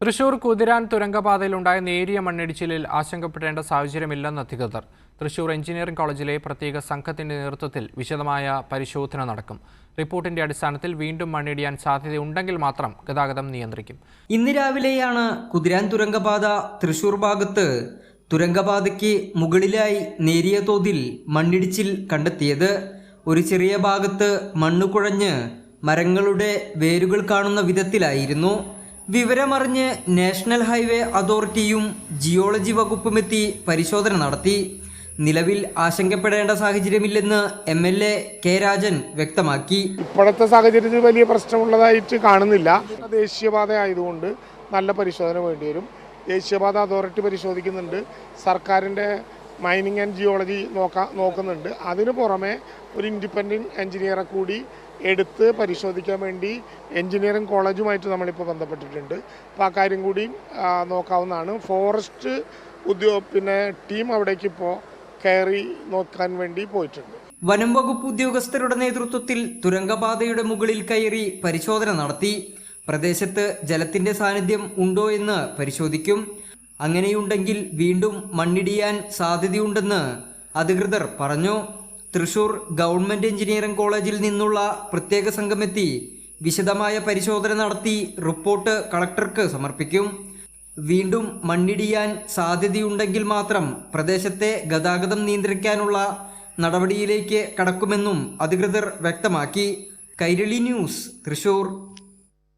തൃശൂർ കുതിരാൻ തുരങ്കപാതയിലുണ്ടായ നേരിയ മണ്ണിടിച്ചിലിൽ ആശങ്കപ്പെടേണ്ട സാഹചര്യമില്ലെന്ന് അധികൃതർ. തൃശൂർ എഞ്ചിനീയറിംഗ് കോളേജിലെ പ്രത്യേക സംഘത്തിന്റെ നേതൃത്വത്തിൽ വിശദമായ പരിശോധന നടക്കും. റിപ്പോർട്ടിന്റെ അടിസ്ഥാനത്തിൽ വീണ്ടും മണ്ണിടിയാൻ സാധ്യതയുണ്ടെങ്കിൽ മാത്രം ഗതാഗതം നിയന്ത്രിക്കും. ഇന്ന് രാവിലെയാണ് കുതിരാൻ തുരങ്കപാത തൃശൂർ ഭാഗത്ത് തുരങ്കപാതയ്ക്ക് മുകളിലായി നേരിയ തോതിൽ മണ്ണിടിച്ചിൽ കണ്ടെത്തിയത്. ഒരു ചെറിയ ഭാഗത്ത് മണ്ണ് കുഴഞ്ഞ് മരങ്ങളുടെ വേരുകൾ കാണുന്ന വിധത്തിലായിരുന്നു. വിവരമറിഞ്ഞ് നാഷണൽ ഹൈവേ അതോറിറ്റിയും ജിയോളജി വകുപ്പുമെത്തി പരിശോധന നടത്തി. നിലവിൽ ആശങ്കപ്പെടേണ്ട സാഹചര്യമില്ലെന്ന് MLA കെ രാജൻ വ്യക്തമാക്കി. ഇപ്പോഴത്തെ സാഹചര്യത്തിൽ വലിയ പ്രശ്നമുള്ളതായിട്ട് കാണുന്നില്ല. ദേശീയപാത ആയതുകൊണ്ട് നല്ല പരിശോധന വേണ്ടിവരും. ദേശീയപാത അതോറിറ്റി പരിശോധിക്കുന്നുണ്ട്, സർക്കാരിൻ്റെ മൈനിങ് ആൻഡ് ജിയോളജി നോക്കുന്നുണ്ട്. അതിനു പുറമെ ഒരു ഇൻഡിപെൻഡൻറ്റ് എഞ്ചിനീയറെ കൂടി എടുത്ത് പരിശോധിക്കാൻ വേണ്ടി എഞ്ചിനീയറിംഗ് കോളേജുമായിട്ട് നമ്മളിപ്പോൾ ബന്ധപ്പെട്ടിട്ടുണ്ട്. അപ്പോൾ ആ കാര്യം കൂടി നോക്കാവുന്നതാണ്. ഫോറസ്റ്റ് ടീം അവിടേക്ക് ഇപ്പോൾ കയറി നോക്കാൻ വേണ്ടി പോയിട്ടുണ്ട്. വനം വകുപ്പ് ഉദ്യോഗസ്ഥരുടെ നേതൃത്വത്തിൽ തുരങ്കപാതയുടെ മുകളിൽ കയറി പരിശോധന നടത്തി. പ്രദേശത്ത് ജലത്തിന്റെ സാന്നിധ്യം ഉണ്ടോ എന്ന് പരിശോധിക്കും. അങ്ങനെയുണ്ടെങ്കിൽ വീണ്ടും മണ്ണിടിയാൻ സാധ്യതയുണ്ടെന്ന് അധികൃതർ പറഞ്ഞു. തൃശൂർ ഗവൺമെന്റ് എഞ്ചിനീയറിംഗ് കോളേജിൽ നിന്നുള്ള പ്രത്യേക സംഘമെത്തി വിശദമായ പരിശോധന നടത്തി റിപ്പോർട്ട് കളക്ടർക്ക് സമർപ്പിക്കും. വീണ്ടും മണ്ണിടിയാൻ സാധ്യതയുണ്ടെങ്കിൽ മാത്രം പ്രദേശത്തെ ഗതാഗതം നിയന്ത്രിക്കാനുള്ള നടപടിയിലേക്ക് കടക്കുമെന്നും അധികൃതർ വ്യക്തമാക്കി. കൈരളി ന്യൂസ്, തൃശൂർ.